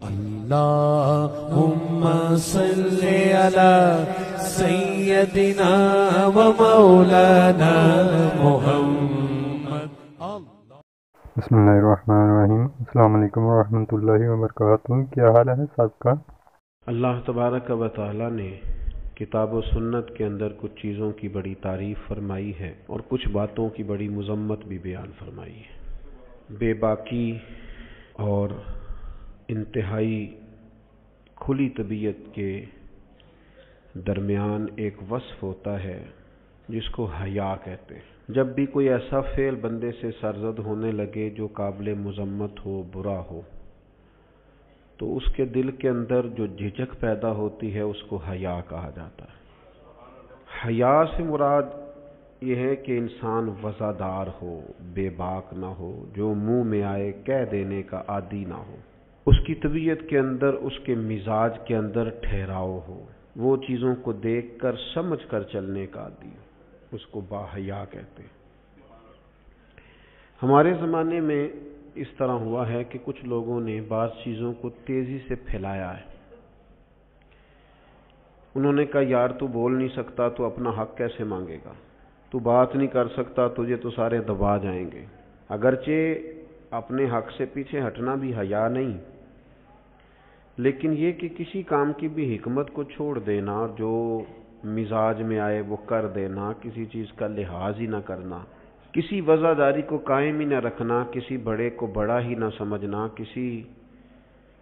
اللهم صل على سيدنا ومولانا محمد. بسم اللہ الرحمن الرحیم. السلام علیکم ورحمۃ اللہ وبرکاتہ. کیا حال ہے صاحب کا؟ اللہ تبارک و تعالی نے کتاب و سنت کے اندر کچھ چیزوں کی بڑی تعریف فرمائی ہے اور کچھ باتوں کی بڑی مذمت بھی بیان فرمائی ہے. بے باکی اور انتہائی کھلی طبیعت کے درمیان ایک وصف ہوتا ہے جس کو حیا کہتے ہیں. جب بھی کوئی ایسا فعل بندے سے سرزد ہونے لگے جو قابل مذمت ہو، برا ہو، تو اس کے دل کے اندر جو جھجک پیدا ہوتی ہے اس کو حیا کہا جاتا ہے. حیا سے مراد یہ ہے کہ انسان وزادار ہو، بے باک نہ ہو، جو منہ میں آئے کہہ دینے کا عادی نہ ہو. اس کی طبیعت کے اندر، اس کے مزاج کے اندر ٹھہراؤ ہو، وہ چیزوں کو دیکھ کر سمجھ کر چلنے کا عادی ہو، اس کو باحیا کہتے ہیں. ہمارے زمانے میں اس طرح ہوا ہے کہ کچھ لوگوں نے بعض چیزوں کو تیزی سے پھیلایا ہے. انہوں نے کہا یار تو بول نہیں سکتا تو اپنا حق کیسے مانگے گا، تو بات نہیں کر سکتا تجھے تو سارے دبا جائیں گے. اگرچہ اپنے حق سے پیچھے ہٹنا بھی حیا نہیں، لیکن یہ کہ کسی کام کی بھی حکمت کو چھوڑ دینا، جو مزاج میں آئے وہ کر دینا، کسی چیز کا لحاظ ہی نہ کرنا، کسی وزاداری کو قائم ہی نہ رکھنا، کسی بڑے کو بڑا ہی نہ سمجھنا، کسی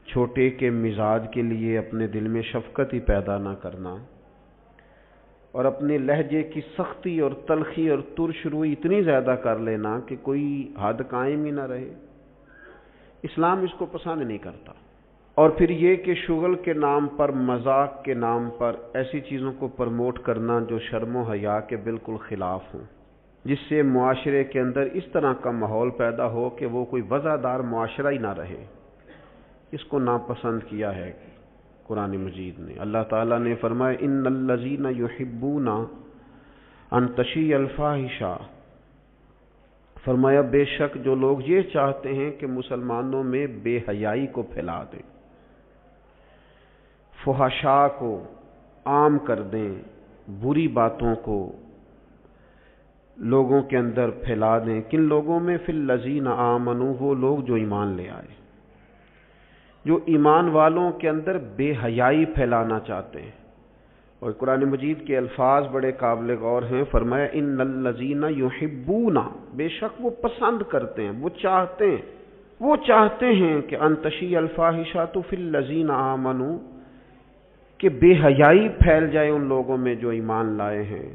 چھوٹے کے مزاج کے لیے اپنے دل میں شفقت ہی پیدا نہ کرنا، اور اپنے لہجے کی سختی اور تلخی اور ترش روئی اتنی زیادہ کر لینا کہ کوئی حد قائم ہی نہ رہے. اسلام اس کو پسند نہیں کرتا. اور پھر یہ کہ شغل کے نام پر، مذاق کے نام پر ایسی چیزوں کو پروموٹ کرنا جو شرم و حیا کے بالکل خلاف ہوں، جس سے معاشرے کے اندر اس طرح کا ماحول پیدا ہو کہ وہ کوئی وزادار معاشرہ ہی نہ رہے، اس کو ناپسند کیا ہے قرآن مجید نے. اللہ تعالیٰ نے فرمایا ان الذین یحبون ان تشیع الفاحشہ، فرمایا بے شک جو لوگ یہ چاہتے ہیں کہ مسلمانوں میں بے حیائی کو پھیلا دیں، فحشاء کو عام کر دیں، بری باتوں کو لوگوں کے اندر پھیلا دیں. کن لوگوں میں؟ فی الذین آمنوا، وہ لوگ جو ایمان لے آئے، جو ایمان والوں کے اندر بے حیائی پھیلانا چاہتے ہیں. اور قرآن مجید کے الفاظ بڑے قابل غور ہیں. فرمایا ان الذین یحبون، بے شک وہ پسند کرتے ہیں، وہ چاہتے ہیں کہ ان تشیع الفاحشۃ فی الذین آمنوا، کہ بے حیائی پھیل جائے ان لوگوں میں جو ایمان لائے ہیں.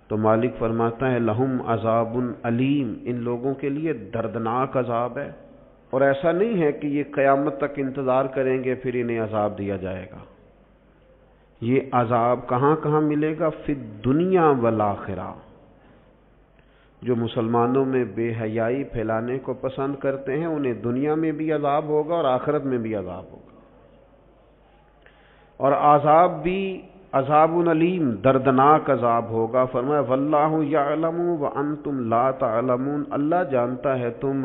تو مالک فرماتا ہے لہم عذاب علیم، ان لوگوں کے لیے دردناک عذاب ہے. اور ایسا نہیں ہے کہ یہ قیامت تک انتظار کریں گے پھر انہیں عذاب دیا جائے گا. یہ عذاب کہاں کہاں ملے گا؟ فی الدنیا والآخرہ. جو مسلمانوں میں بے حیائی پھیلانے کو پسند کرتے ہیں انہیں دنیا میں بھی عذاب ہوگا اور آخرت میں بھی عذاب ہوگا. اور عذاب بھی عذاب علیم، دردناک عذاب ہوگا. فرمایا واللہ یعلم وانتم لا تعلمون، اللہ جانتا ہے تم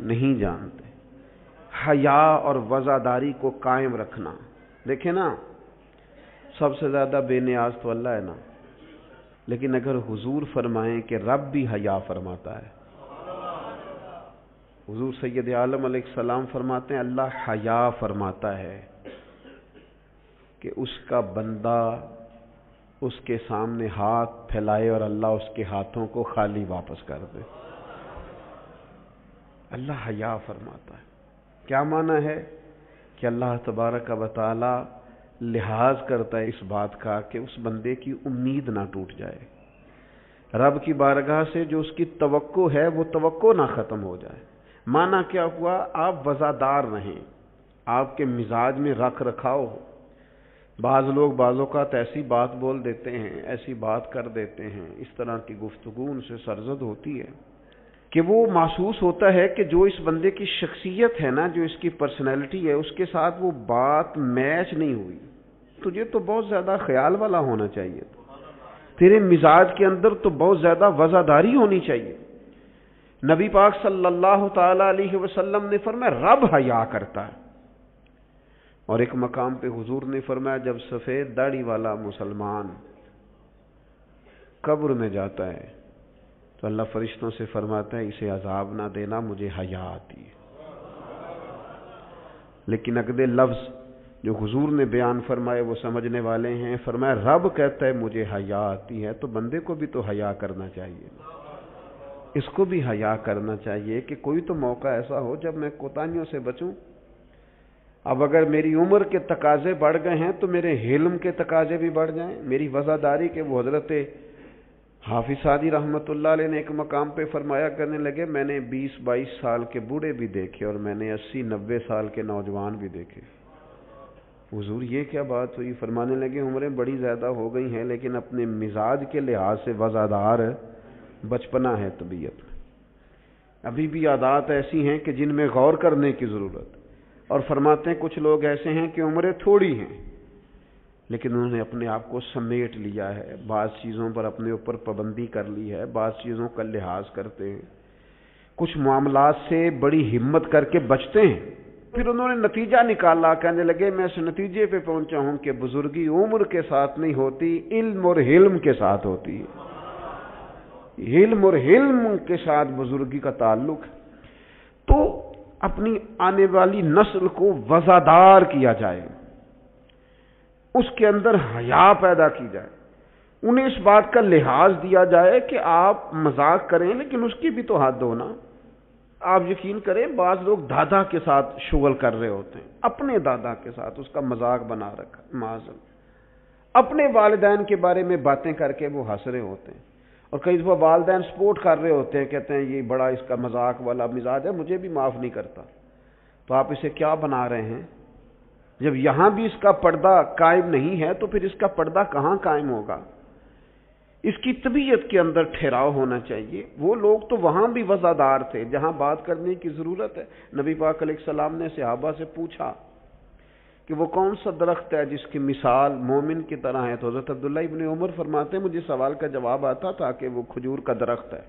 نہیں جانتے. حیا اور وزاداری کو قائم رکھنا. دیکھیں نا، سب سے زیادہ بے نیاز تو اللہ ہے نا، لیکن اگر حضور فرمائیں کہ رب بھی حیا فرماتا ہے، حضور سید عالم علیہ السلام فرماتے ہیں اللہ حیا فرماتا ہے کہ اس کا بندہ اس کے سامنے ہاتھ پھیلائے اور اللہ اس کے ہاتھوں کو خالی واپس کر دے. اللہ حیا فرماتا ہے. کیا معنی ہے؟ کہ اللہ تبارک و تعالی لحاظ کرتا ہے اس بات کا کہ اس بندے کی امید نہ ٹوٹ جائے، رب کی بارگاہ سے جو اس کی توقع ہے وہ توقع نہ ختم ہو جائے. معنی کیا ہوا؟ آپ وزادار رہیں، آپ کے مزاج میں رکھ رکھاؤ ہو. بعض لوگ بعض اوقات ایسی بات بول دیتے ہیں، ایسی بات کر دیتے ہیں، اس طرح کی گفتگو ان سے سرزد ہوتی ہے کہ وہ محسوس ہوتا ہے کہ جو اس بندے کی شخصیت ہے نا، جو اس کی پرسنالٹی ہے، اس کے ساتھ وہ بات میچ نہیں ہوئی. تجھے تو بہت زیادہ خیال والا ہونا چاہیے، تیرے مزاج کے اندر تو بہت زیادہ وزاداری ہونی چاہیے. نبی پاک صلی اللہ تعالی علیہ وسلم نے فرمایا رب حیا کرتا ہے. اور ایک مقام پہ حضور نے فرمایا جب سفید داڑھی والا مسلمان قبر میں جاتا ہے تو اللہ فرشتوں سے فرماتا ہے اسے عذاب نہ دینا، مجھے حیا آتی ہے۔ لیکن اگلے لفظ جو حضور نے بیان فرمائے وہ سمجھنے والے ہیں، فرمایا رب کہتا ہے مجھے حیا آتی ہے، تو بندے کو بھی تو حیا کرنا چاہیے، اس کو بھی حیا کرنا چاہیے کہ کوئی تو موقع ایسا ہو جب میں کوتاہیوں سے بچوں۔ اب اگر میری عمر کے تقاضے بڑھ گئے ہیں تو میرے حلم کے تقاضے بھی بڑھ جائیں، میری وفاداری کے۔ وہ حضرت حافظ سعدی رحمۃ اللہ علیہ نے ایک مقام پہ فرمایا کرنے لگے میں نے 20-22 سال کے بوڑھے بھی دیکھے اور میں نے 80-90 سال کے نوجوان بھی دیکھے۔ حضور یہ کیا بات ہوئی؟ فرمانے لگے عمریں بڑی زیادہ ہو گئی ہیں لیکن اپنے مزاج کے لحاظ سے وفادار بچپنا ہے طبیعت میں، ابھی بھی عادات ایسی ہیں کہ جن میں غور کرنے کی ضرورت۔ اور فرماتے ہیں کچھ لوگ ایسے ہیں کہ عمریں تھوڑی ہیں لیکن انہوں نے اپنے آپ کو سمیٹ لیا ہے، بعض چیزوں پر اپنے اوپر پابندی کر لی ہے، بعض چیزوں کا لحاظ کرتے ہیں، کچھ معاملات سے بڑی ہمت کر کے بچتے ہیں۔ پھر انہوں نے نتیجہ نکالا، کہنے لگے میں اس نتیجے پہ پہنچا ہوں کہ بزرگی عمر کے ساتھ نہیں ہوتی، علم اور حلم کے ساتھ ہوتی ہے، علم اور حلم کے ساتھ بزرگی کا تعلق ہے۔ تو اپنی آنے والی نسل کو وفادار کیا جائے، اس کے اندر حیا پیدا کی جائے، انہیں اس بات کا لحاظ دیا جائے کہ آپ مذاق کریں لیکن اس کی بھی تو حد ہو نا۔ آپ یقین کریں بعض لوگ دادا کے ساتھ شغل کر رہے ہوتے ہیں، اپنے دادا کے ساتھ اس کا مذاق بنا رکھا، معاذ اپنے والدین کے بارے میں باتیں کر کے وہ ہنس رہے ہوتے ہیں، اور کئی دفعہ والدین سپورٹ کر رہے ہوتے ہیں، کہتے ہیں یہ بڑا اس کا مذاق والا مزاج ہے، مجھے بھی معاف نہیں کرتا۔ تو آپ اسے کیا بنا رہے ہیں؟ جب یہاں بھی اس کا پردہ قائم نہیں ہے تو پھر اس کا پردہ کہاں قائم ہوگا؟ اس کی طبیعت کے اندر ٹھہراؤ ہونا چاہیے۔ وہ لوگ تو وہاں بھی وفادار تھے جہاں بات کرنے کی ضرورت ہے۔ نبی پاک علیہ السلام نے صحابہ سے پوچھا کہ وہ کون سا درخت ہے جس کی مثال مومن کی طرح ہے، تو حضرت عبداللہ ابن عمر فرماتے ہیں مجھے سوال کا جواب آتا تھا کہ وہ کھجور کا درخت ہے،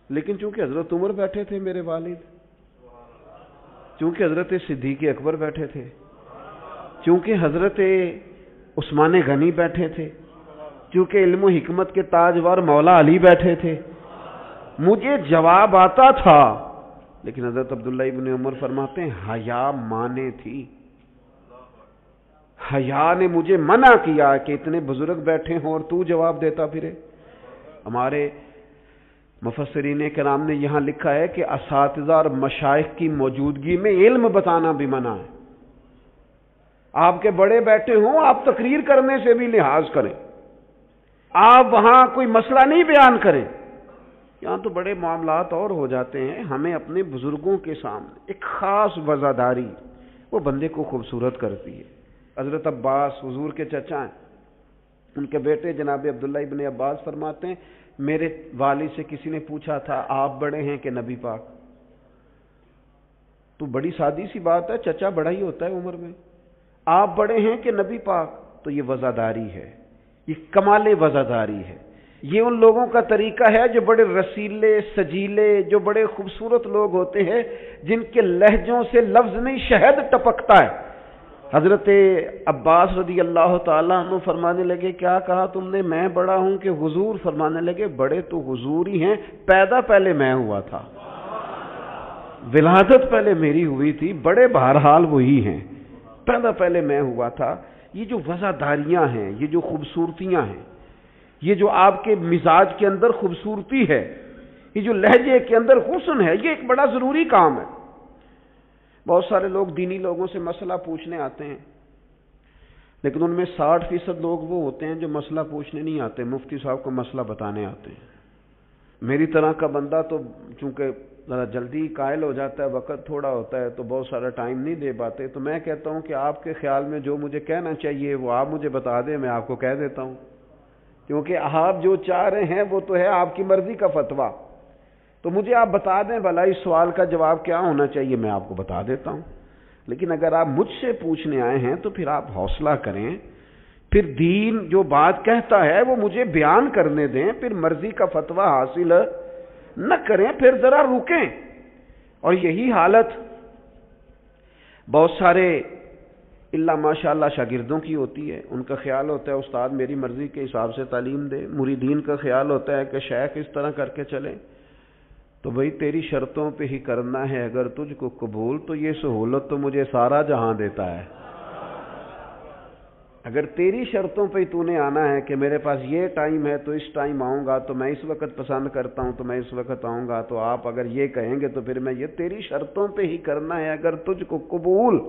لیکن چونکہ حضرت عمر بیٹھے تھے میرے والد، چونکہ حضرت صدیق اکبر بیٹھے تھے، چونکہ حضرت عثمان غنی بیٹھے تھے، چونکہ علم و حکمت کے تاجور مولا علی بیٹھے تھے، مجھے جواب آتا تھا، لیکن حضرت عبداللہ ابن عمر فرماتے ہیں حیا مانے تھی، حیا نے مجھے منع کیا کہ اتنے بزرگ بیٹھے ہوں اور تو جواب دیتا پھرے۔ ہمارے مفسرین کرام نے یہاں لکھا ہے کہ اساتذہ اور مشائخ کی موجودگی میں علم بتانا بھی منع ہے۔ آپ کے بڑے بیٹھے ہوں آپ تقریر کرنے سے بھی لحاظ کریں، آپ وہاں کوئی مسئلہ نہیں بیان کریں۔ یہاں تو بڑے معاملات اور ہو جاتے ہیں۔ ہمیں اپنے بزرگوں کے سامنے ایک خاص وفاداری وہ بندے کو خوبصورت کرتی ہے۔ حضرت عباس حضور کے چچا ہیں، ان کے بیٹے جناب عبداللہ ابن عباس فرماتے ہیں میرے والد سے کسی نے پوچھا تھا آپ بڑے ہیں کہ نبی پاک؟ تو بڑی سادی سی بات ہے، چچا بڑا ہی ہوتا ہے عمر میں، آپ بڑے ہیں کہ نبی پاک؟ تو یہ وفاداری ہے، یہ کمال وفاداری ہے۔ یہ ان لوگوں کا طریقہ ہے جو بڑے رسیلے سجیلے، جو بڑے خوبصورت لوگ ہوتے ہیں، جن کے لہجوں سے لفظ نہیں شہد ٹپکتا ہے۔ حضرت عباس رضی اللہ تعالیٰ عنہ فرمانے لگے کیا کہا تم نے؟ میں بڑا ہوں کہ حضور؟ فرمانے لگے بڑے تو حضور ہی ہیں، پیدا پہلے میں ہوا تھا، ولادت پہلے میری ہوئی تھی، بڑے بہرحال وہی ہیں، پیدا پہلے میں ہوا تھا۔ یہ جو وفاداریاں ہیں، یہ جو خوبصورتیاں ہیں، یہ جو آپ کے مزاج کے اندر خوبصورتی ہے، یہ جو لہجے کے اندر حسن ہے، یہ ایک بڑا ضروری کام ہے۔ بہت سارے لوگ دینی لوگوں سے مسئلہ پوچھنے آتے ہیں، لیکن ان میں 60% لوگ وہ ہوتے ہیں جو مسئلہ پوچھنے نہیں آتے، مفتی صاحب کو مسئلہ بتانے آتے ہیں۔ میری طرح کا بندہ تو چونکہ ذرا جلدی قائل ہو جاتا ہے، وقت تھوڑا ہوتا ہے تو بہت سارا ٹائم نہیں دے پاتے، تو میں کہتا ہوں کہ آپ کے خیال میں جو مجھے کہنا چاہیے وہ آپ مجھے بتا دیں، میں آپ کو کہہ دیتا ہوں، کیونکہ آپ جو چاہ رہے ہیں وہ تو ہے آپ کی مرضی کا فتویٰ، تو مجھے آپ بتا دیں بھلا اس سوال کا جواب کیا ہونا چاہیے، میں آپ کو بتا دیتا ہوں۔ لیکن اگر آپ مجھ سے پوچھنے آئے ہیں تو پھر آپ حوصلہ کریں، پھر دین جو بات کہتا ہے وہ مجھے بیان کرنے دیں، پھر مرضی کا فتویٰ حاصل نہ کریں، پھر ذرا رکیں۔ اور یہی حالت بہت سارے اللہ ماشاءاللہ شاگردوں کی ہوتی ہے، ان کا خیال ہوتا ہے استاد میری مرضی کے حساب سے تعلیم دے، مریدین کا خیال ہوتا ہے کہ شیخ اس طرح کر کے چلے. تو بھئی تیری شرطوں پہ ہی کرنا ہے، اگر تجھ کو قبول تو یہ سہولت تو مجھے سارا جہاں دیتا ہے. اگر تیری شرطوں پہ ہی تو نے آنا ہے کہ میرے پاس یہ ٹائم ہے تو اس ٹائم آؤں گا، تو میں اس وقت پسند کرتا ہوں تو میں اس وقت آؤں گا، تو آپ اگر یہ کہیں گے تو پھر میں یہ تیری شرطوں پہ ہی کرنا ہے، اگر تجھ کو قبول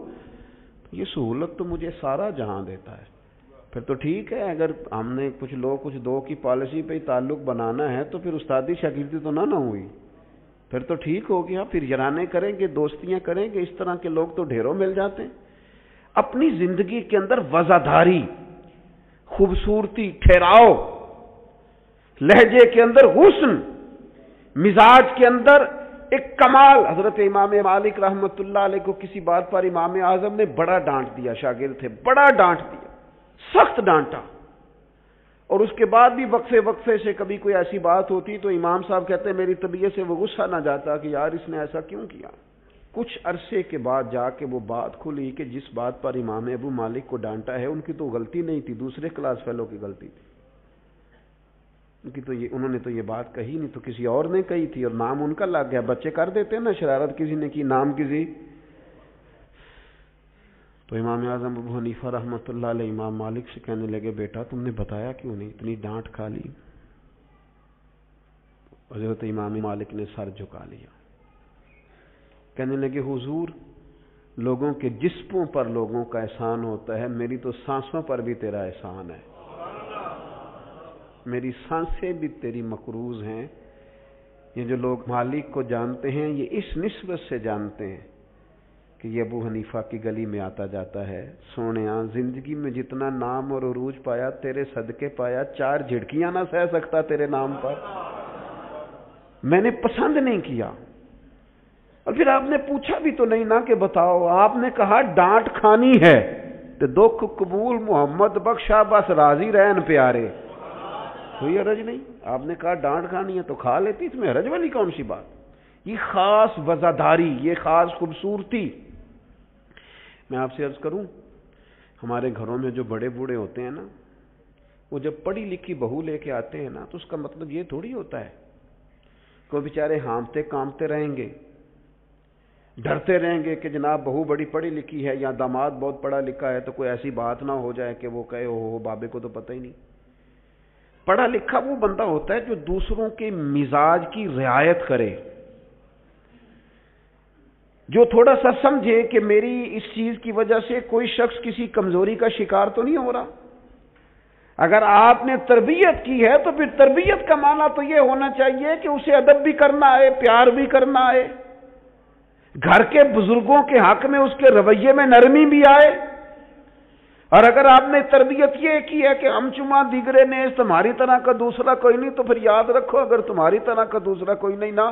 یہ سہولت تو مجھے سارا جہاں دیتا ہے. پھر تو ٹھیک ہے، اگر ہم نے کچھ دو کی پالیسی پہ ہی تعلق بنانا ہے تو پھر استادی شاگردی تو نہ ہوئی، پھر تو ٹھیک ہو گیا، پھر یارانے کریں گے، دوستیاں کریں گے. اس طرح کے لوگ تو ڈھیروں مل جاتے ہیں. اپنی زندگی کے اندر وزاداری، خوبصورتی، ٹھہراؤ، لہجے کے اندر حسن، مزاج کے اندر ایک کمال. حضرت امام مالک رحمۃ اللہ علیہ کو کسی بات پر امام اعظم نے بڑا ڈانٹ دیا، شاگرد تھے، بڑا ڈانٹ دیا، سخت ڈانٹا. اور اس کے بعد بھی وقفے سے کبھی کوئی ایسی بات ہوتی تو امام صاحب کہتے ہیں میری طبیعت سے وہ غصہ نہ جاتا کہ یار اس نے ایسا کیوں کیا. کچھ عرصے کے بعد جا کے وہ بات کھلی کہ جس بات پر امام ابو مالک کو ڈانٹا ہے ان کی تو غلطی نہیں تھی، دوسرے کلاس فیلو کی غلطی تھی. ان کی تو انہوں نے تو یہ بات کہی نہیں، تو کسی اور نے کہی تھی اور نام ان کا لگ گیا. بچے کر دیتے ہیں نا شرارت، کسی نے کی نام کسی. تو امام اعظم ابو حنیفہ رحمۃ اللہ علیہ امام مالک سے کہنے لگے بیٹا تم نے بتایا کیوں نہیں، اتنی ڈانٹ کھا لی. حضرت امام مالک نے سر جھکا لیا، کہنے لگے حضور لوگوں کے جسموں پر لوگوں کا احسان ہوتا ہے، میری تو سانسوں پر بھی تیرا احسان ہے، میری سانسیں بھی تیری مقروض ہیں. یہ جو لوگ مالک کو جانتے ہیں یہ اس نسبت سے جانتے ہیں کہ یہ ابو حنیفہ کی گلی میں آتا جاتا ہے. سونیاں زندگی میں جتنا نام اور عروج پایا تیرے صدقے پایا، 4 جھڑکیاں نہ سہ سکتا تیرے نام پر. میں نے پسند نہیں کیا. اور پھر آپ نے پوچھا بھی تو نہیں نا کہ بتاؤ، آپ نے کہا ڈانٹ کھانی ہے تو دکھ قبول محمد بخشا بس راضی رہن پیارے. کوئی حرج نہیں، آپ نے کہا ڈانٹ کھانی ہے تو کھا لیتی، اس میں حرج والی کون سی بات. یہ خاص وزاداری، یہ خاص خوبصورتی. میں آپ سے عرض کروں ہمارے گھروں میں جو بڑے بوڑھے ہوتے ہیں نا، وہ جب پڑھی لکھی بہو لے کے آتے ہیں نا تو اس کا مطلب یہ تھوڑی ہوتا ہے کہ وہ بیچارے ہانپتے کانپتے رہیں گے، ڈرتے رہیں گے کہ جناب بہو بڑی پڑھی لکھی ہے یا داماد بہت پڑھا لکھا ہے تو کوئی ایسی بات نہ ہو جائے کہ وہ کہے ہو بابے کو تو پتہ ہی نہیں. پڑھا لکھا وہ بندہ ہوتا ہے جو دوسروں کے مزاج کی رعایت کرے، جو تھوڑا سا سمجھے کہ میری اس چیز کی وجہ سے کوئی شخص کسی کمزوری کا شکار تو نہیں ہو رہا. اگر آپ نے تربیت کی ہے تو پھر تربیت کا معنی تو یہ ہونا چاہیے کہ اسے ادب بھی کرنا ہے، پیار بھی کرنا ہے، گھر کے بزرگوں کے حق میں اس کے رویے میں نرمی بھی آئے. اور اگر آپ نے تربیت یہ کی ہے کہ ہم چما دیگرے نیز تمہاری طرح کا دوسرا کوئی نہیں، تو پھر یاد رکھو اگر تمہاری طرح کا دوسرا کوئی نہیں نا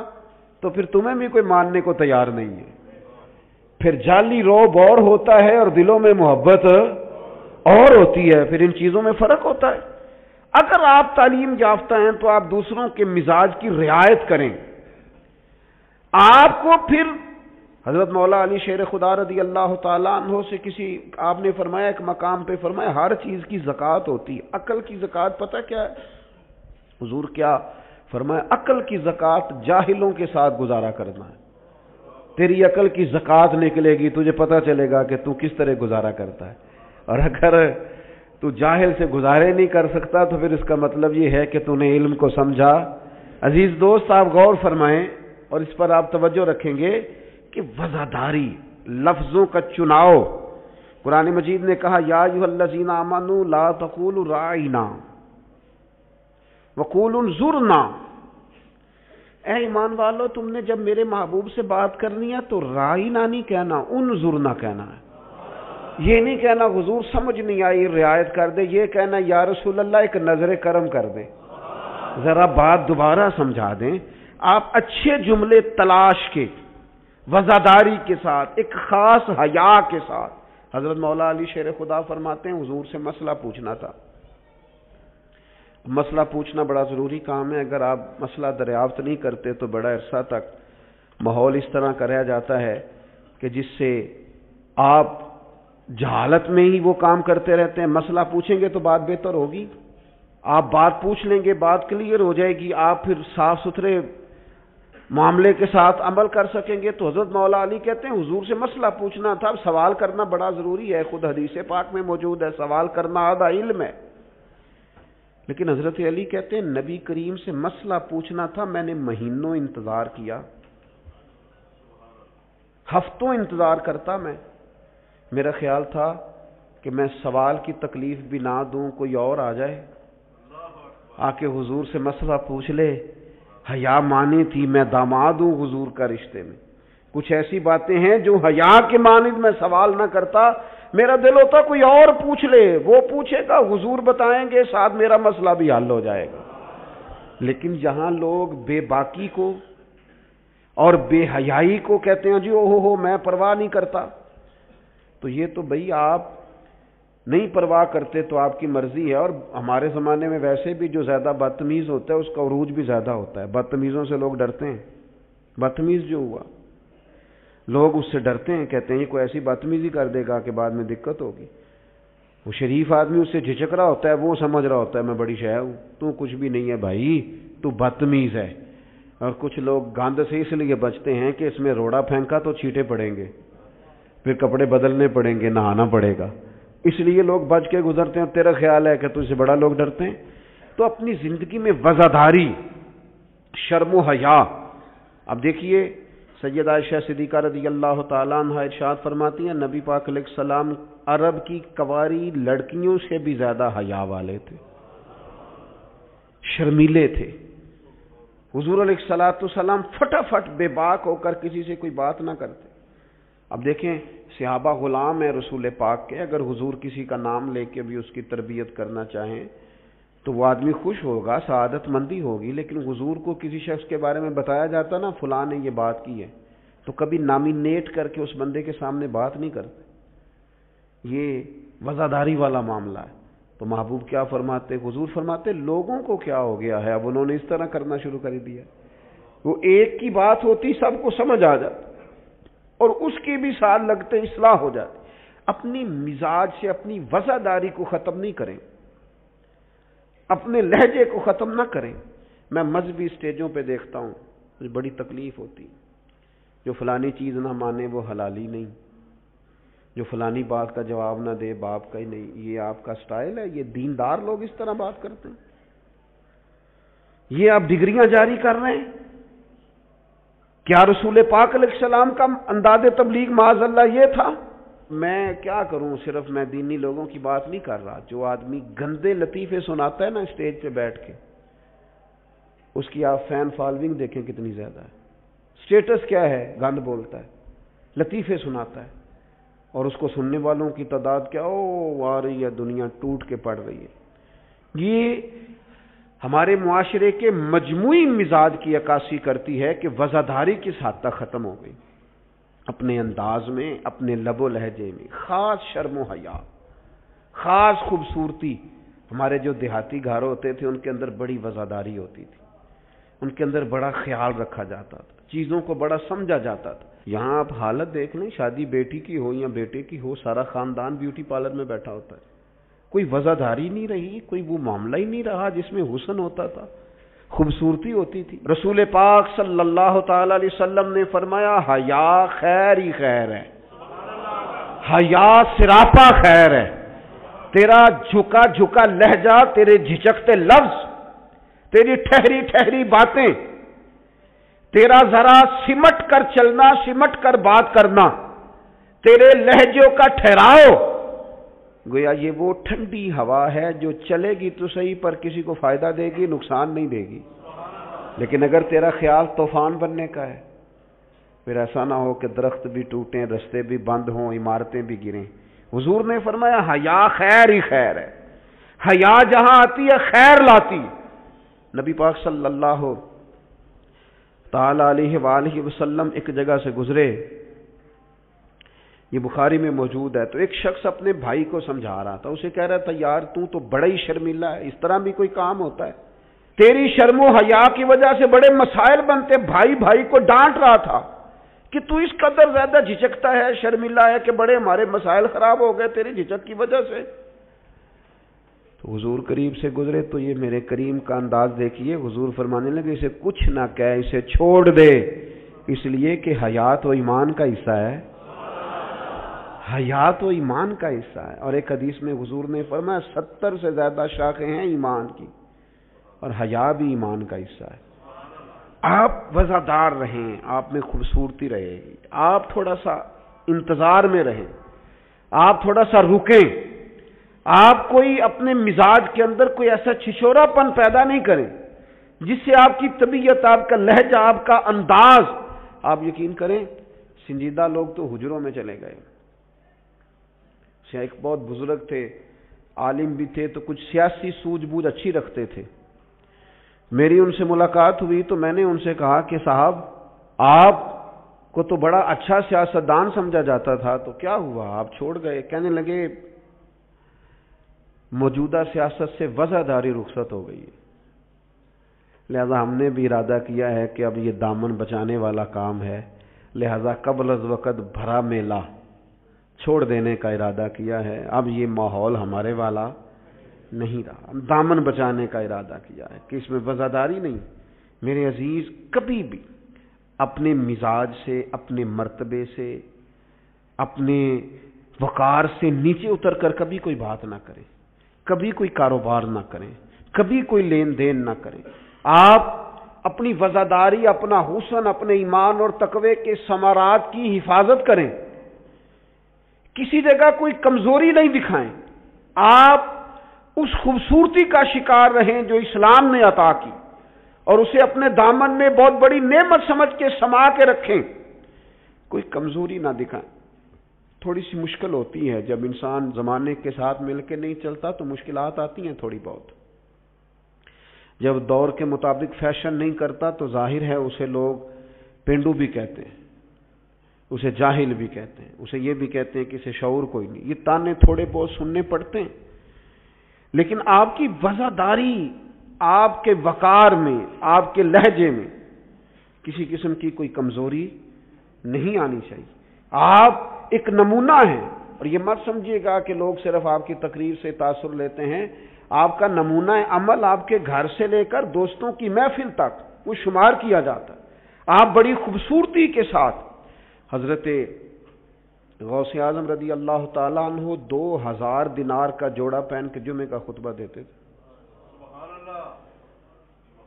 تو پھر تمہیں بھی کوئی ماننے کو تیار نہیں ہے. پھر جعلی روب اور ہوتا ہے اور دلوں میں محبت اور ہوتی ہے. پھر ان چیزوں میں فرق ہوتا ہے. اگر آپ تعلیم یافتہ ہیں تو آپ دوسروں کے مزاج کی رعایت کریں. آپ کو پھر حضرت مولا علی شیر خدا رضی اللہ تعالیٰ عنہ سے کسی آپ نے فرمایا ایک مقام پہ فرمایا ہر چیز کی زکوٰۃ ہوتی ہے، عقل کی زکوٰۃ پتہ کیا ہے؟ حضور کیا فرمایا؟ عقل کی زکوٰۃ جاہلوں کے ساتھ گزارا کرنا ہے. تیری عقل کی زکوٰۃ نکلے گی، تجھے پتہ چلے گا کہ تو کس طرح گزارا کرتا ہے. اور اگر تو جاہل سے گزارے نہیں کر سکتا تو پھر اس کا مطلب یہ ہے کہ تو نے علم کو سمجھا. عزیز دوست آپ غور فرمائیں اور اس پر آپ توجہ رکھیں گے کہ وزاداری، لفظوں کا چناؤ. قرآن مجید نے کہا یا ایھا الذین آمنوا لا تقولوا راعنا وقولوا انظرنا. اے ایمان والو تم نے جب میرے محبوب سے بات کرنی ہے تو راعنا نہیں کہنا، انظرنا کہنا ہے. یہ نہیں کہنا حضور سمجھ نہیں آئی رعایت کر دے، یہ کہنا یا رسول اللہ ایک نظر کرم کر دیں، ذرا بات دوبارہ سمجھا دیں. آپ اچھے جملے تلاش کے وزاداری کے ساتھ، ایک خاص حیا کے ساتھ. حضرت مولا علی شیر خدا فرماتے ہیں حضور سے مسئلہ پوچھنا تھا. مسئلہ پوچھنا بڑا ضروری کام ہے. اگر آپ مسئلہ دریافت نہیں کرتے تو بڑا عرصہ تک ماحول اس طرح کا رہ جاتا ہے کہ جس سے آپ جہالت میں ہی وہ کام کرتے رہتے ہیں. مسئلہ پوچھیں گے تو بات بہتر ہوگی. آپ بات پوچھ لیں گے, بات کلیئر ہو جائے گی, آپ پھر صاف ستھرے معاملے کے ساتھ عمل کر سکیں گے. تو حضرت مولا علی کہتے ہیں حضور سے مسئلہ پوچھنا تھا, سوال کرنا بڑا ضروری ہے. خود حدیث پاک میں موجود ہے سوال کرنا آدھا علم ہے. لیکن حضرت علی کہتے ہیں نبی کریم سے مسئلہ پوچھنا تھا, میں نے مہینوں انتظار کیا, ہفتوں انتظار کرتا میں. میرا خیال تھا کہ میں سوال کی تکلیف بھی نہ دوں, کوئی اور آ جائے آ کے حضور سے مسئلہ پوچھ لے. حیا مانی تھی, میں داماد ہوں حضور کا رشتے میں. کچھ ایسی باتیں ہیں جو حیا کے مانند میں سوال نہ کرتا. میرا دل ہوتا کوئی اور پوچھ لے, وہ پوچھے گا, حضور بتائیں گے, ساتھ میرا مسئلہ بھی حل ہو جائے گا. لیکن جہاں لوگ بے باکی کو اور بے حیائی کو کہتے ہیں جی اوہ ہو میں پرواہ نہیں کرتا, تو یہ تو بھئی آپ نہیں پرواہ کرتے تو آپ کی مرضی ہے. اور ہمارے زمانے میں ویسے بھی جو زیادہ بدتمیز ہوتا ہے اس کا عروج بھی زیادہ ہوتا ہے. بدتمیزوں سے لوگ ڈرتے ہیں. بدتمیز جو ہوا لوگ اس سے ڈرتے ہیں, کہتے ہیں یہ کوئی ایسی بدتمیزی کر دے گا کہ بعد میں دقت ہوگی. وہ شریف آدمی اس سے جھجک رہا ہوتا ہے, وہ سمجھ رہا ہوتا ہے میں بڑی شے ہوں, تو کچھ بھی نہیں ہے بھائی, تو بدتمیز ہے. اور کچھ لوگ گاند سے اس لیے بچتے ہیں کہ اس میں روڑا پھینکا تو چھینٹے پڑیں گے, پھر کپڑے بدلنے پڑیں گے, نہانا پڑے گا, اس لیے لوگ بچ کے گزرتے ہیں. تیرا خیال ہے کہ تجھ سے بڑا لوگ ڈرتے ہیں؟ تو اپنی زندگی میں وزاداری, شرم و حیا. اب دیکھیے سیدہ عائشہ صدیقہ رضی اللہ تعالیٰ عنہ ارشاد فرماتی ہیں نبی پاک علیہ السلام عرب کی کنواری لڑکیوں سے بھی زیادہ حیا والے تھے, شرمیلے تھے. حضور علیہ السلام فٹافٹ بے باک ہو کر کسی سے کوئی بات نہ کرتے. اب دیکھیں صحابہ غلام ہیں رسول پاک کے, اگر حضور کسی کا نام لے کے بھی اس کی تربیت کرنا چاہیں تو وہ آدمی خوش ہوگا, سعادت مندی ہوگی. لیکن حضور کو کسی شخص کے بارے میں بتایا جاتا نا فلاں نے یہ بات کی ہے, تو کبھی نامینیٹ کر کے اس بندے کے سامنے بات نہیں کرتے. یہ وزاداری والا معاملہ ہے. تو محبوب کیا فرماتے, حضور فرماتے لوگوں کو کیا ہو گیا ہے, اب انہوں نے اس طرح کرنا شروع کر دیا. وہ ایک کی بات ہوتی سب کو سمجھ آ جاتی اور اس کی بھی سال لگتے اصلاح ہو جاتی. اپنی مزاج سے اپنی وزاداری کو ختم نہیں کریں, اپنے لہجے کو ختم نہ کریں. میں مذہبی سٹیجوں پہ دیکھتا ہوں مجھے بڑی تکلیف ہوتی, جو فلانی چیز نہ مانے وہ حلالی نہیں, جو فلانی بات کا جواب نہ دے باپ کا ہی نہیں. یہ آپ کا سٹائل ہے؟ یہ دیندار لوگ اس طرح بات کرتے ہیں؟ یہ آپ ڈگریاں جاری کر رہے ہیں؟ کیا رسول پاک علیہ السلام کا انداز تبلیغ معاذ اللہ یہ تھا؟ میں کیا کروں, صرف میں دینی لوگوں کی بات نہیں کر رہا. جو آدمی گندے لطیفے سناتا ہے نا اسٹیج پہ بیٹھ کے, اس کی آپ فین فالوئنگ دیکھیں کتنی زیادہ ہے. سٹیٹس کیا ہے, گند بولتا ہے, لطیفے سناتا ہے, اور اس کو سننے والوں کی تعداد کیا آ رہی ہے, دنیا ٹوٹ کے پڑ رہی ہے. یہ ہمارے معاشرے کے مجموعی مزاج کی عکاسی کرتی ہے کہ وزاداری کس حد تک ختم ہو گئی. اپنے انداز میں, اپنے لب و لہجے میں خاص شرم و حیا, خاص خوبصورتی. ہمارے جو دیہاتی گھر ہوتے تھے ان کے اندر بڑی وزاداری ہوتی تھی, ان کے اندر بڑا خیال رکھا جاتا تھا, چیزوں کو بڑا سمجھا جاتا تھا. یہاں آپ حالت دیکھ لیں, شادی بیٹی کی ہو یا بیٹے کی ہو, سارا خاندان بیوٹی پارلر میں بیٹھا ہوتا ہے. کوئی وزاداری نہیں رہی, کوئی وہ معاملہ ہی نہیں رہا جس میں حسن ہوتا تھا, خوبصورتی ہوتی تھی. رسول پاک صلی اللہ تعالی علیہ وسلم نے فرمایا حیا خیر ہی خیر ہے, حیا سراپا خیر ہے. تیرا جھکا جھکا لہجہ, تیرے جھجکتے لفظ, تیری ٹھہری ٹھہری باتیں, تیرا ذرا سمٹ کر چلنا, سمٹ کر بات کرنا, تیرے لہجوں کا ٹھہراؤ, گویا یہ وہ ٹھنڈی ہوا ہے جو چلے گی تو صحیح پر کسی کو فائدہ دے گی, نقصان نہیں دے گی. لیکن اگر تیرا خیال طوفان بننے کا ہے, پھر ایسا نہ ہو کہ درخت بھی ٹوٹیں, رستے بھی بند ہوں, عمارتیں بھی گریں. حضور نے فرمایا حیا خیر ہی خیر ہے. حیا جہاں آتی ہے خیر لاتی. نبی پاک صلی اللہ تعالی علیہ وآلہ وسلم ایک جگہ سے گزرے, یہ بخاری میں موجود ہے. تو ایک شخص اپنے بھائی کو سمجھا رہا تھا, اسے کہہ رہا تھا یار تو بڑا ہی شرمیلا ہے, اس طرح بھی کوئی کام ہوتا ہے, تیری شرم و حیا کی وجہ سے بڑے مسائل بنتے. بھائی کو ڈانٹ رہا تھا کہ تو اس قدر زیادہ جھجکتا ہے, شرملا ہے کہ بڑے ہمارے مسائل خراب ہو گئے تیری جھجک کی وجہ سے. تو حضور قریب سے گزرے تو یہ میرے کریم کا انداز دیکھیے, حضور فرمانے لگے اسے کچھ نہ کہہ, اسے چھوڑ دے, اس لیے کہ حیات و ایمان کا حصہ ہے. حیات و ایمان کا حصہ ہے. اور ایک حدیث میں حضور نے فرمایا 70 سے زیادہ شاخیں ہیں ایمان کی, اور حیا بھی ایمان کا حصہ ہے. آپ وزادار رہیں, آپ میں خوبصورتی رہے گی, آپ تھوڑا سا انتظار میں رہیں, آپ تھوڑا سا رکیں, آپ کوئی اپنے مزاج کے اندر کوئی ایسا چھچورا پن پیدا نہیں کریں جس سے آپ کی طبیعت, آپ کا لہجہ, آپ کا انداز, آپ یقین کریں سنجیدہ لوگ تو حجروں میں چلے گئے. ایک بہت بزرگ تھے, عالم بھی تھے, تو کچھ سیاسی سوجھ بوجھ اچھی رکھتے تھے. میری ان سے ملاقات ہوئی تو میں نے ان سے کہا کہ صاحب آپ کو تو بڑا اچھا سیاستدان سمجھا جاتا تھا, تو کیا ہوا آپ چھوڑ گئے؟ کہنے لگے موجودہ سیاست سے وضعداری رخصت ہو گئی ہے, لہذا ہم نے بھی ارادہ کیا ہے کہ اب یہ دامن بچانے والا کام ہے, لہذا قبل از وقت بھرا میلہ چھوڑ دینے کا ارادہ کیا ہے. اب یہ ماحول ہمارے والا نہیں رہا, دامن بچانے کا ارادہ کیا ہے کہ اس میں وضعداری نہیں. میرے عزیز, کبھی بھی اپنے مزاج سے, اپنے مرتبے سے, اپنے وقار سے نیچے اتر کر کبھی کوئی بات نہ کریں, کبھی کوئی کاروبار نہ کریں, کبھی کوئی لین دین نہ کریں. آپ اپنی وزاداری, اپنا حسن, اپنے ایمان اور تقوی کے ثمرات کی حفاظت کریں, کسی جگہ کوئی کمزوری نہیں دکھائیں. آپ اس خوبصورتی کا شکار رہیں جو اسلام نے عطا کی, اور اسے اپنے دامن میں بہت بڑی نعمت سمجھ کے سما کے رکھیں, کوئی کمزوری نہ دکھائیں. تھوڑی سی مشکل ہوتی ہے جب انسان زمانے کے ساتھ مل کے نہیں چلتا, تو مشکلات آتی ہیں تھوڑی بہت. جب دور کے مطابق فیشن نہیں کرتا تو ظاہر ہے اسے لوگ پینڈو بھی کہتے ہیں, اسے جاہل بھی کہتے ہیں, اسے یہ بھی کہتے ہیں کہ اسے شعور کوئی نہیں. یہ تانے تھوڑے بہت سننے پڑتے ہیں, لیکن آپ کی وزاداری, آپ کے وقار میں, آپ کے لہجے میں کسی قسم کی کوئی کمزوری نہیں آنی چاہیے. آپ ایک نمونہ ہیں, اور یہ مت سمجھیے گا کہ لوگ صرف آپ کی تقریر سے تاثر لیتے ہیں. آپ کا نمونہ عمل آپ کے گھر سے لے کر دوستوں کی محفل تک وہ شمار کیا جاتا ہے. آپ بڑی خوبصورتی کے ساتھ, حضرت غوث اعظم رضی اللہ تعالیٰ عنہ 2000 دینار کا جوڑا پہن کے جمعے کا خطبہ دیتے تھے.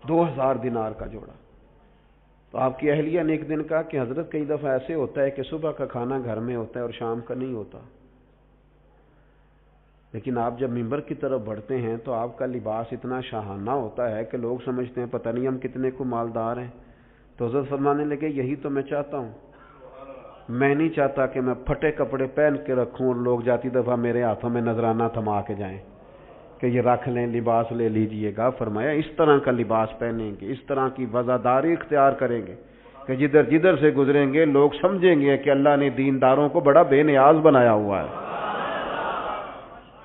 2000 دینار کا جوڑا. تو آپ کی اہلیہ نے ایک دن کہا کہ حضرت کئی دفعہ ایسے ہوتا ہے کہ صبح کا کھانا گھر میں ہوتا ہے اور شام کا نہیں ہوتا, لیکن آپ جب ممبر کی طرف بڑھتے ہیں تو آپ کا لباس اتنا شاہانہ ہوتا ہے کہ لوگ سمجھتے ہیں پتہ نہیں ہم کتنے کو مالدار ہیں. تو حضرت فرمانے لگے یہی تو میں چاہتا ہوں. میں نہیں چاہتا کہ میں پھٹے کپڑے پہن کے رکھوں اور لوگ جاتی دفعہ میرے ہاتھوں میں نذرانہ تھما کے جائیں کہ یہ رکھ لیں, لباس لے لیجئے گا. فرمایا اس طرح کا لباس پہنیں گے, اس طرح کی وزاداری اختیار کریں گے کہ جدھر جدھر سے گزریں گے لوگ سمجھیں گے کہ اللہ نے دینداروں کو بڑا بے نیاز بنایا ہوا ہے.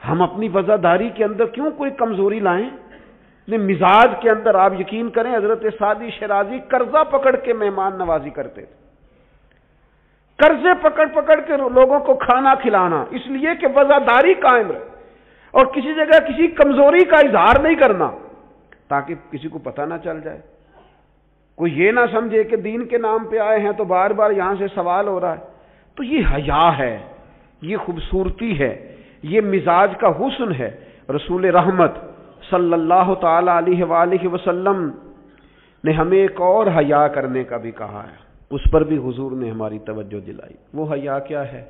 ہم اپنی وزاداری کے اندر کیوں کوئی کمزوری لائیں؟ اپنے مزاج کے اندر آپ یقین کریں حضرت سعدی شیرازی قرضہ پکڑ کے مہمان نوازی کرتے تھے. قرضے پکڑ پکڑ کے لوگوں کو کھانا کھلانا, اس لیے کہ وزاداری قائم رہے, اور کسی جگہ کسی کمزوری کا اظہار نہیں کرنا تاکہ کسی کو پتہ نہ چل جائے, کوئی یہ نہ سمجھے کہ دین کے نام پہ آئے ہیں تو بار بار یہاں سے سوال ہو رہا ہے. تو یہ حیا ہے, یہ خوبصورتی ہے, یہ مزاج کا حسن ہے. رسول رحمت صلی اللہ تعالی علیہ وآلہ وسلم نے ہمیں ایک اور حیا کرنے کا بھی کہا ہے, اس پر بھی حضور نے ہماری توجہ دلائی. وہ حیا کیا ہے؟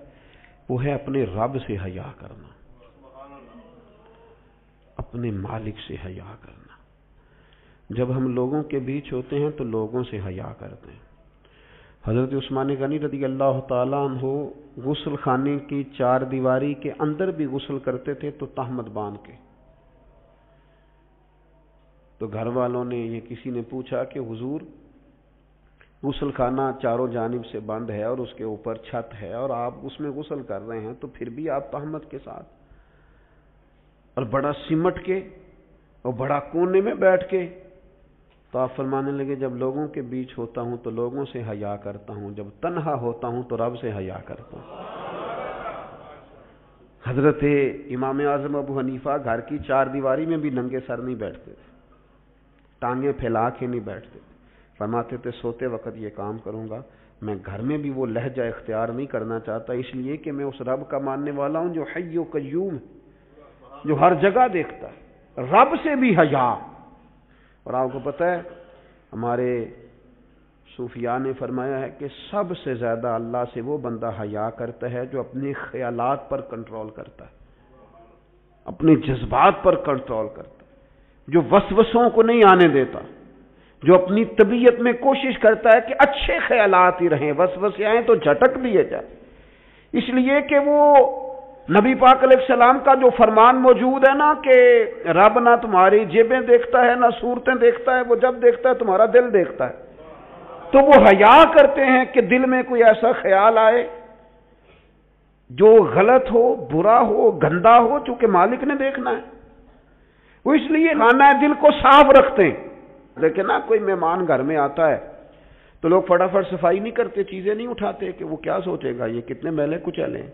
وہ ہے اپنے رب سے حیا کرنا, اپنے مالک سے حیا کرنا. جب ہم لوگوں کے بیچ ہوتے ہیں تو لوگوں سے حیا کرتے ہیں. حضرت عثمان غنی رضی اللہ تعالیٰ عنہ غسل خانے کی 4 دیواری کے اندر بھی غسل کرتے تھے تو تہمت باندھ کے. تو گھر والوں نے, یہ کسی نے پوچھا کہ حضور غسل خانہ چاروں جانب سے بند ہے اور اس کے اوپر چھت ہے اور آپ اس میں غسل کر رہے ہیں, تو پھر بھی آپ تہمت کے ساتھ اور بڑا سمٹ کے اور بڑا کونے میں بیٹھ کے تو آپ فرمانے لگے جب لوگوں کے بیچ ہوتا ہوں تو لوگوں سے حیا کرتا ہوں، جب تنہا ہوتا ہوں تو رب سے حیا کرتا ہوں۔ حضرت امام اعظم ابو حنیفہ گھر کی چار دیواری میں بھی ننگے سر نہیں بیٹھتے تھے، ٹانگیں پھیلا کے نہیں بیٹھتے تھے، فرماتے تھے سوتے وقت یہ کام کروں گا، میں گھر میں بھی وہ لہجہ اختیار نہیں کرنا چاہتا، اس لیے کہ میں اس رب کا ماننے والا ہوں جو حی و قیوم ہے، جو ہر جگہ دیکھتا ہے، رب سے بھی حیا۔ اور آپ کو پتہ ہے ہمارے صوفیاء نے فرمایا ہے کہ سب سے زیادہ اللہ سے وہ بندہ حیا کرتا ہے جو اپنے خیالات پر کنٹرول کرتا ہے، اپنے جذبات پر کنٹرول کرتا ہے، جو وسوسوں کو نہیں آنے دیتا، جو اپنی طبیعت میں کوشش کرتا ہے کہ اچھے خیالات ہی رہیں، وسوسے آئیں تو جھٹک دیے جائیں۔ اس لیے کہ وہ نبی پاک علیہ السلام کا جو فرمان موجود ہے نا کہ رب نہ تمہاری جیبیں دیکھتا ہے نہ صورتیں دیکھتا ہے، وہ جب دیکھتا ہے تمہارا دل دیکھتا ہے، تو وہ حیا کرتے ہیں کہ دل میں کوئی ایسا خیال آئے جو غلط ہو، برا ہو، گندا ہو، چونکہ مالک نے دیکھنا ہے، وہ اس لیے خانہ دل کو صاف رکھتے ہیں۔ لیکن نا کوئی مہمان گھر میں آتا ہے تو لوگ فٹافٹ صفائی نہیں کرتے، چیزیں نہیں اٹھاتے کہ وہ کیا سوچے گا، یہ کتنے میلے کچیلے ہیں،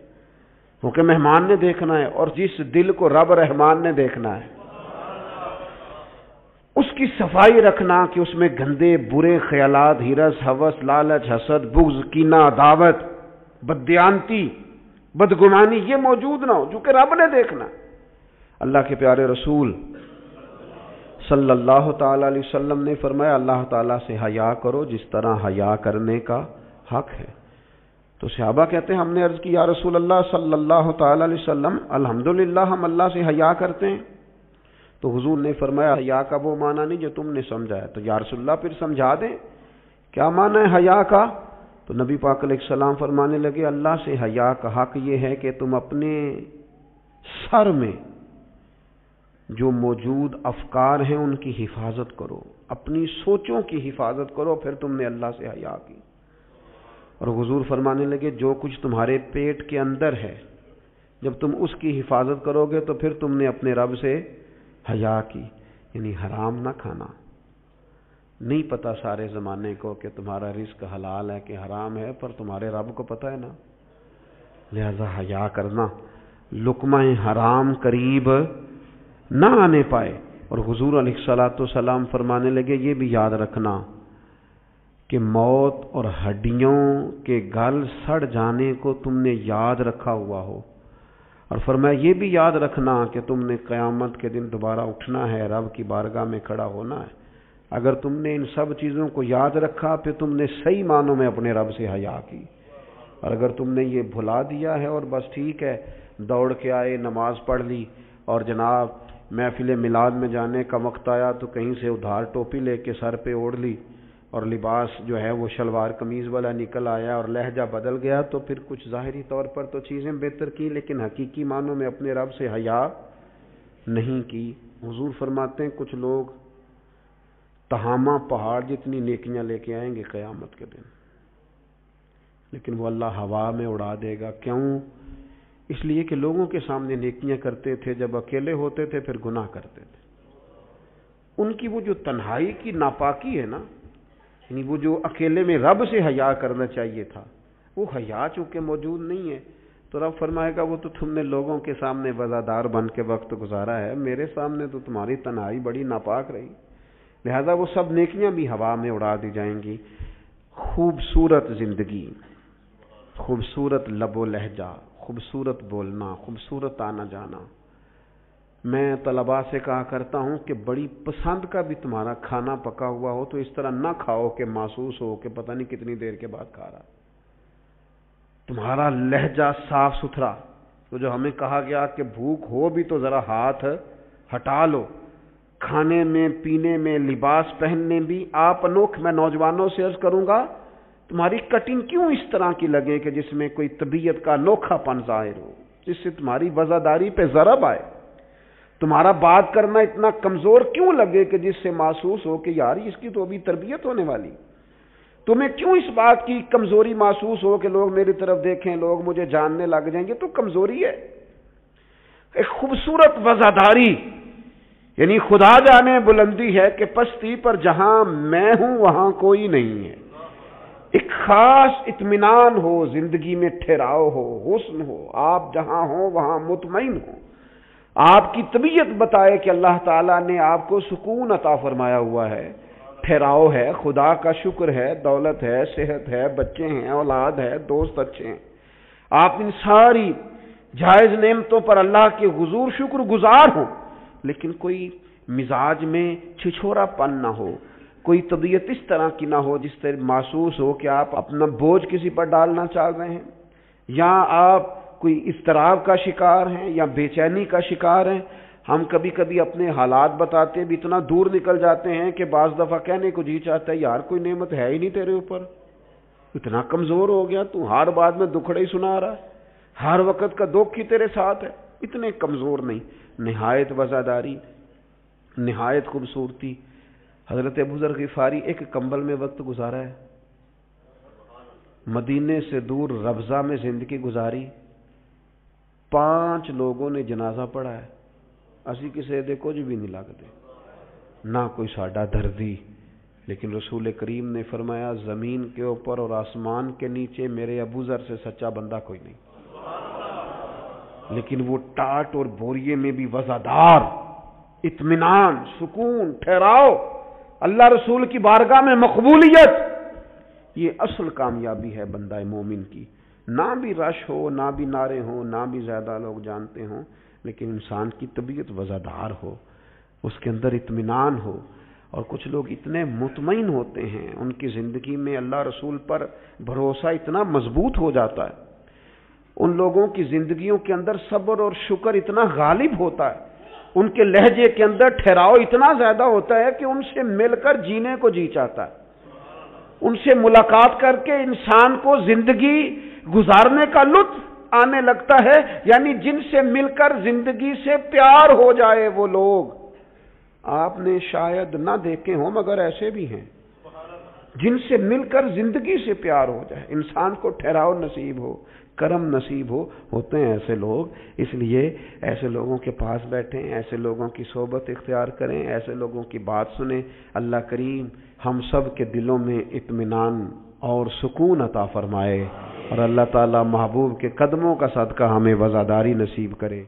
کیونکہ مہمان نے دیکھنا ہے، اور جس دل کو رب رحمان نے دیکھنا ہے اس کی صفائی رکھنا کہ اس میں گندے برے خیالات، ہرس، ہوس، لالچ، حسد، بغض، کینہ، عداوت، بددیانتی، بدگمانی یہ موجود نہ ہو، چونکہ رب نے دیکھنا۔ اللہ کے پیارے رسول صلی اللہ تعالی علیہ وسلم نے فرمایا اللہ تعالیٰ سے حیا کرو جس طرح حیا کرنے کا حق ہے۔ تو صحابہ کہتے ہیں ہم نے عرض کی یا رسول اللہ صلی اللہ تعالی علیہ وسلم الحمدللہ ہم اللہ سے حیا کرتے ہیں۔ تو حضور نے فرمایا حیا کا وہ معنی نہیں جو تم نے سمجھا ہے۔ تو یا رسول اللہ پھر سمجھا دیں کیا معنی ہے حیا کا؟ تو نبی پاک علیہ السلام فرمانے لگے اللہ سے حیا کا حق یہ ہے کہ تم اپنے سر میں جو موجود افکار ہیں ان کی حفاظت کرو، اپنی سوچوں کی حفاظت کرو، پھر تم نے اللہ سے حیا کی۔ اور حضور فرمانے لگے جو کچھ تمہارے پیٹ کے اندر ہے جب تم اس کی حفاظت کرو گے تو پھر تم نے اپنے رب سے حیا کی، یعنی حرام نہ کھانا۔ نہیں پتا سارے زمانے کو کہ تمہارا رزق حلال ہے کہ حرام ہے، پر تمہارے رب کو پتا ہے نا، لہذا حیا کرنا، لقمہ حرام قریب نہ آنے پائے۔ اور حضور علیہ الصلوۃ والسلام فرمانے لگے یہ بھی یاد رکھنا کہ موت اور ہڈیوں کے گل سڑ جانے کو تم نے یاد رکھا ہوا ہو، اور فرمایا یہ بھی یاد رکھنا کہ تم نے قیامت کے دن دوبارہ اٹھنا ہے، رب کی بارگاہ میں کھڑا ہونا ہے۔ اگر تم نے ان سب چیزوں کو یاد رکھا پھر تم نے صحیح معنوں میں اپنے رب سے حیا کی، اور اگر تم نے یہ بھلا دیا ہے اور بس ٹھیک ہے دوڑ کے آئے، نماز پڑھ لی، اور جناب محفل میلاد میں جانے کا وقت آیا تو کہیں سے ادھار ٹوپی لے کے سر پہ اوڑھ لی اور لباس جو ہے وہ شلوار قمیض والا نکل آیا اور لہجہ بدل گیا، تو پھر کچھ ظاہری طور پر تو چیزیں بہتر کی لیکن حقیقی معنوں میں اپنے رب سے حیا نہیں کی۔ حضور فرماتے ہیں کچھ لوگ تہامہ پہاڑ جتنی نیکیاں لے کے آئیں گے قیامت کے دن، لیکن وہ اللہ ہوا میں اڑا دے گا۔ کیوں؟ اس لیے کہ لوگوں کے سامنے نیکیاں کرتے تھے، جب اکیلے ہوتے تھے پھر گناہ کرتے تھے۔ ان کی وہ جو تنہائی کی ناپاکی ہے نا، یعنی وہ جو اکیلے میں رب سے حیا کرنا چاہیے تھا، وہ حیا چونکہ موجود نہیں ہے تو رب فرمائے گا وہ تو تم نے لوگوں کے سامنے وزادار بن کے وقت گزارا ہے، میرے سامنے تو تمہاری تنہائی بڑی ناپاک رہی، لہذا وہ سب نیکیاں بھی ہوا میں اڑا دی جائیں گی۔ خوبصورت زندگی، خوبصورت لب و لہجہ، خوبصورت بولنا، خوبصورت آنا جانا۔ میں طلباء سے کہا کرتا ہوں کہ بڑی پسند کا بھی تمہارا کھانا پکا ہوا ہو تو اس طرح نہ کھاؤ کہ محسوس ہو کہ پتہ نہیں کتنی دیر کے بعد کھا رہا۔ تمہارا لہجہ صاف ستھرا، تو جو ہمیں کہا گیا کہ بھوک ہو بھی تو ذرا ہاتھ ہٹا لو، کھانے میں، پینے میں، لباس پہننے بھی آپ انوکھ۔ میں نوجوانوں سے عرض کروں گا تمہاری کٹنگ کیوں اس طرح کی لگے کہ جس میں کوئی طبیعت کا انوکھا پن ظاہر ہو، جس سے تمہاری وزاداری پہ ضرب آئے۔ تمہارا بات کرنا اتنا کمزور کیوں لگے کہ جس سے محسوس ہو کہ یار اس کی تو ابھی تربیت ہونے والی۔ تمہیں کیوں اس بات کی کمزوری محسوس ہو کہ لوگ میری طرف دیکھیں، لوگ مجھے جاننے لگ جائیں گے، تو کمزوری ہے۔ ایک خوبصورت وزاداری، یعنی خدا جانے بلندی ہے کہ پستی پر جہاں میں ہوں وہاں کوئی نہیں ہے. ایک خاص اطمینان ہو، زندگی میں ٹھہراؤ ہو، حسن ہو، آپ جہاں ہوں وہاں مطمئن ہو. آپ کی طبیعت بتائے کہ اللہ تعالیٰ نے آپ کو سکون عطا فرمایا ہوا ہے، ٹھہراؤ ہے، خدا کا شکر ہے، دولت ہے، صحت ہے، بچے ہیں، اولاد ہے، دوست اچھے ہیں. آپ ان ساری جائز نعمتوں پر اللہ کے حضور شکر گزار ہوں، لیکن کوئی مزاج میں چھچھورا پن نہ ہو، کوئی طبیعت اس طرح کی نہ ہو جس طرح محسوس ہو کہ آپ اپنا بوجھ کسی پر ڈالنا چاہ رہے ہیں، یا آپ کوئی اضطراب کا شکار ہیں یا بے چینی کا شکار ہیں. ہم کبھی کبھی اپنے حالات بتاتے ہیں بھی اتنا دور نکل جاتے ہیں کہ بعض دفعہ کہنے کو جی چاہتا ہے یار کوئی نعمت ہے ہی نہیں تیرے اوپر، اتنا کمزور ہو گیا تو ہر بات میں دکھڑے ہی سنا رہا ہے، ہر وقت کا دکھ ہی تیرے ساتھ ہے. اتنے کمزور نہیں. نہایت وفاداری، نہایت خوبصورتی. حضرت ابو ذر غفاری ایک کمبل میں وقت گزارا ہے، مدینے سے دور ربضہ میں زندگی گزاری. 5 لوگوں نے جنازہ پڑھا ہے، اسی کسی دے کچھ بھی نہیں لگتے، نہ کوئی ساڈا دردی. لیکن رسول کریم نے فرمایا زمین کے اوپر اور آسمان کے نیچے میرے ابو ذر سے سچا بندہ کوئی نہیں. لیکن وہ ٹاٹ اور بوریے میں بھی وزادار، اطمینان، سکون، ٹھہراؤ، اللہ رسول کی بارگاہ میں مقبولیت. یہ اصل کامیابی ہے بندہ مومن کی. نہ بھی رش ہو، نہ بھی نعرے ہوں، نہ بھی زیادہ لوگ جانتے ہوں، لیکن انسان کی طبیعت وزادار ہو، اس کے اندر اطمینان ہو. اور کچھ لوگ اتنے مطمئن ہوتے ہیں، ان کی زندگی میں اللہ رسول پر بھروسہ اتنا مضبوط ہو جاتا ہے، ان لوگوں کی زندگیوں کے اندر صبر اور شکر اتنا غالب ہوتا ہے، ان کے لہجے کے اندر ٹھہراؤ اتنا زیادہ ہوتا ہے کہ ان سے مل کر جینے کو جی چاہتا ہے. ان سے ملاقات کر کے انسان کو زندگی گزارنے کا لطف آنے لگتا ہے. یعنی جن سے مل کر زندگی سے پیار ہو جائے وہ لوگ آپ نے شاید نہ دیکھے ہوں، مگر ایسے بھی ہیں جن سے مل کر زندگی سے پیار ہو جائے، انسان کو ٹھہراؤ نصیب ہو، کرم نصیب ہو. ہوتے ہیں ایسے لوگ. اس لیے ایسے لوگوں کے پاس بیٹھیں، ایسے لوگوں کی صحبت اختیار کریں، ایسے لوگوں کی بات سنیں. اللہ کریم ہم سب کے دلوں میں اطمینان اور سکون عطا فرمائے، اور اللہ تعالی محبوب کے قدموں کا صدقہ ہمیں وفاداری نصیب کرے.